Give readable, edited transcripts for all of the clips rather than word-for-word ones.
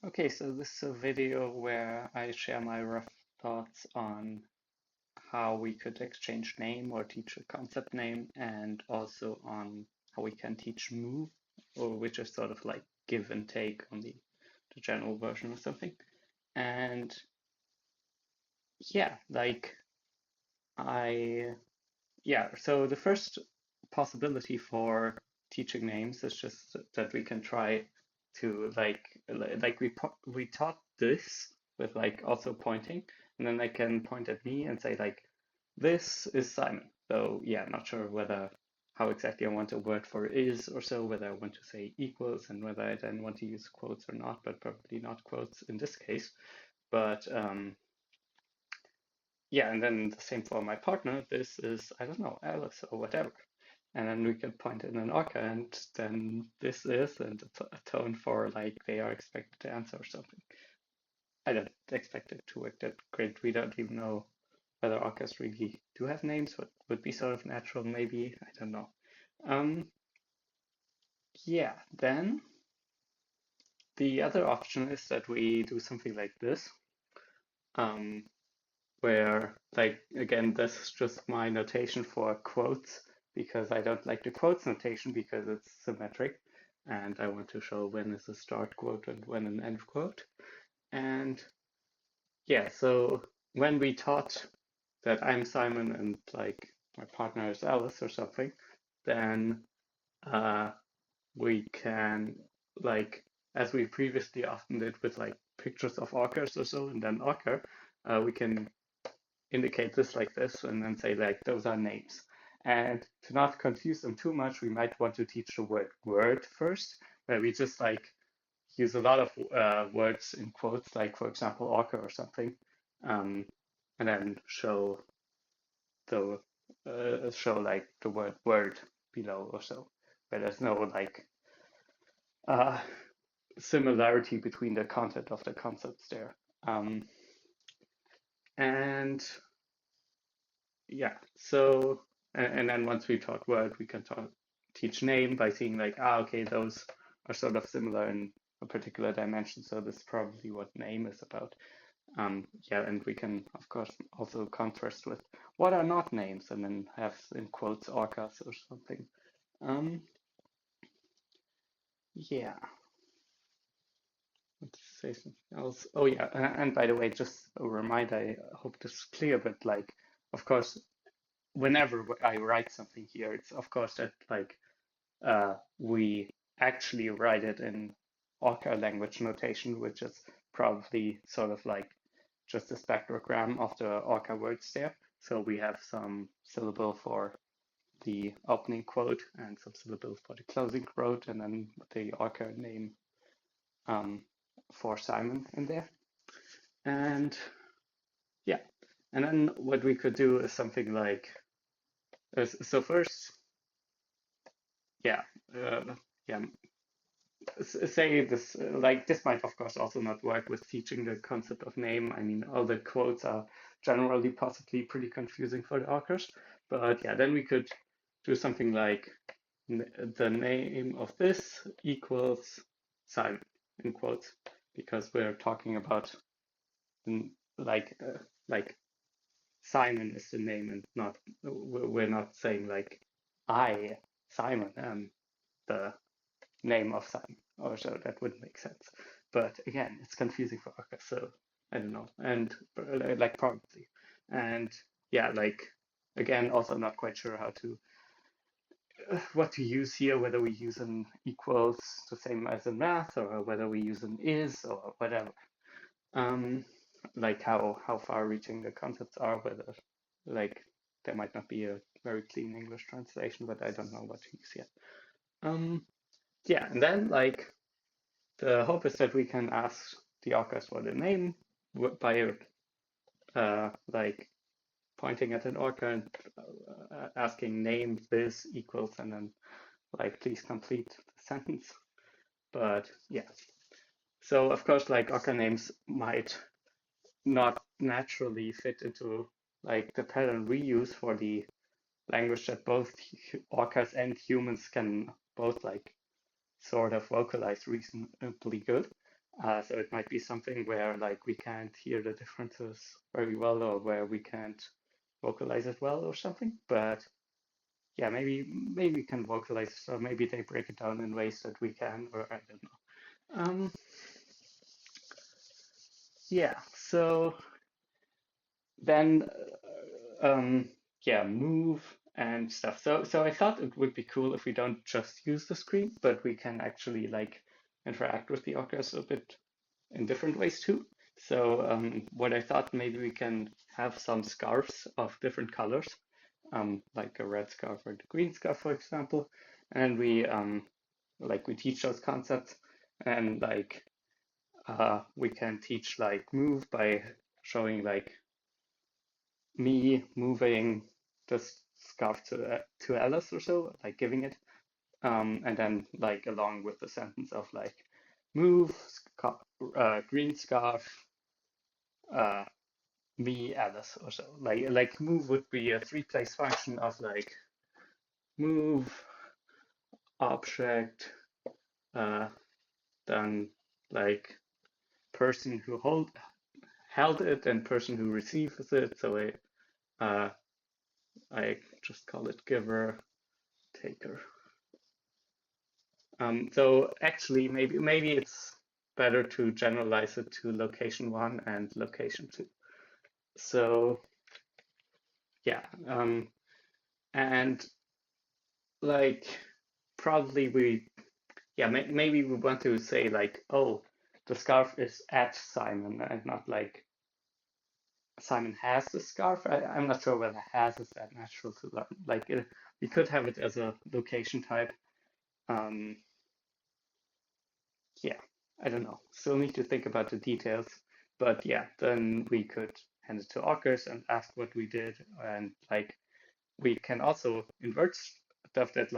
Okay, so this is a video where I share my rough thoughts on how we could exchange name or teach a concept name, and also on how we can teach move, or which is sort of like give and take on the general version or something. And yeah, like I, yeah, so the first possibility for teaching names is just that we can try to we taught this with like also pointing, and then they can point at me and say like this is Simon. So yeah, not sure whether how exactly I want a word for is or so, whether I want to say equals and whether I then want to use quotes or not, but probably not quotes in this case. But yeah, and then the same for my partner. This is, I don't know, Alice or whatever. And then we can point in an orca, and then this is, and a tone for like they are expected to answer or something. I don't expect it to work that great. We don't even know whether orcas really do have names, what would be sort of natural, maybe. I don't know. Um, yeah, then the other option is that we do something like this, um, where, like, again, this is just my notation for quotes because I don't like the quotes notation because it's symmetric and I want to show when is a start quote and when an end quote. And yeah, so when we taught that I'm Simon and like my partner is Alice or something, then uh, we can, like, as we previously often did with like pictures of orcas or so, and then orca, we can indicate this like this and then say like those are names. And to not confuse them too much, we might want to teach the word first, where we just like use a lot of words in quotes, like for example orca or something, um, and then the show like the word below or so, where there's no like uh, similarity between the content of the concepts there. And yeah, so and then once we taught word, we can teach name by seeing like, okay, those are sort of similar in a particular dimension, so this is probably what name is about. Yeah, and we can of course also contrast with what are not names, and then have in quotes orcas or something. Um, yeah, let's say something else. Oh yeah, and by the way, just a reminder, I hope this is clear, but like, of course, whenever I write something here, it's of course that like we actually write it in Orca language notation, which is probably sort of like just a spectrogram of the Orca words there. So we have some syllable for the opening quote and some syllables for the closing quote, and then the Orca name um, for Simon in there. And yeah, and then what we could do is something like, so first, yeah, yeah, say this, like this might of course also not work with teaching the concept of name. I mean, all the quotes are generally possibly pretty confusing for the authors, but yeah, then we could do something like the name of this equals Simon in quotes, because we're talking about like like Simon is the name and not, we're not saying like I Simon am the name of Simon or so. That wouldn't make sense. But again, it's confusing for Akka, so I don't know. And like probably. And yeah, like again, also not quite sure how to what to use here, whether we use an equals the same as in math or whether we use an is or whatever. Um, like how far reaching the concepts are, whether like there might not be a very clean English translation, but I don't know what to use yet. Um, yeah, and then like the hope is that we can ask the orcas for the name by like pointing at an orca and asking name this equals and then like please complete the sentence. But yeah, so of course like orca names might not naturally fit into like the pattern we use for the language that both orcas and humans can both like sort of vocalize reasonably good. So it might be something where like we can't hear the differences very well, or where we can't vocalize it well or something. But yeah, maybe we can vocalize, so maybe they break it down in ways that we can, or I don't know. Yeah, so then yeah, move and stuff. So I thought it would be cool if we don't just use the screen, but we can actually like interact with the orcas a bit in different ways too. So what I thought, maybe we can have some scarves of different colors, like a red scarf or the green scarf, for example, and we teach those concepts, and like we can teach like move by showing like me moving the scarf to Alice or so, like giving it, and then like along with the sentence of like move green scarf, uh, me Alice or so. Like move would be a three-place function of like move object, uh, then like person who held it and person who receives it. So I just call it giver, taker. So actually, maybe it's better to generalize it to location one and location two. So yeah, and like probably maybe we want to say like, oh, the scarf is at Simon, and not like Simon has the scarf. I'm not sure whether has is that natural to learn. Like we could have it as a location type. Um, yeah, I don't know. Still need to think about the details. But yeah, then we could hand it to Ockers and ask what we did. And like we can also invert stuff that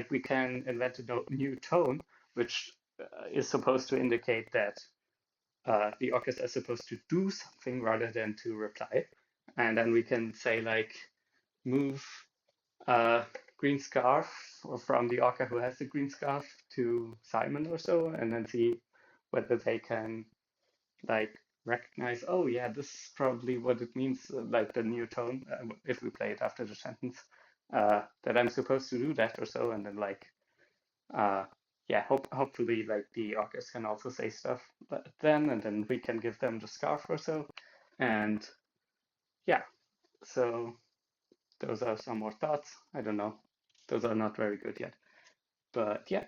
we can invent a new tone, which is supposed to indicate that the Ockers are supposed to do something rather than to reply. And then we can say like move green scarf from the orca who has the green scarf to Simon or so, and then see whether they can like recognize, oh yeah, this is probably what it means, like the new tone, if we play it after the sentence, that I'm supposed to do that or so, and then like, uh, yeah, hopefully like the orcas can also say stuff then, and then we can give them the scarf or so, and yeah, so those are some more thoughts. I don't know. Those are not very good yet. But yeah.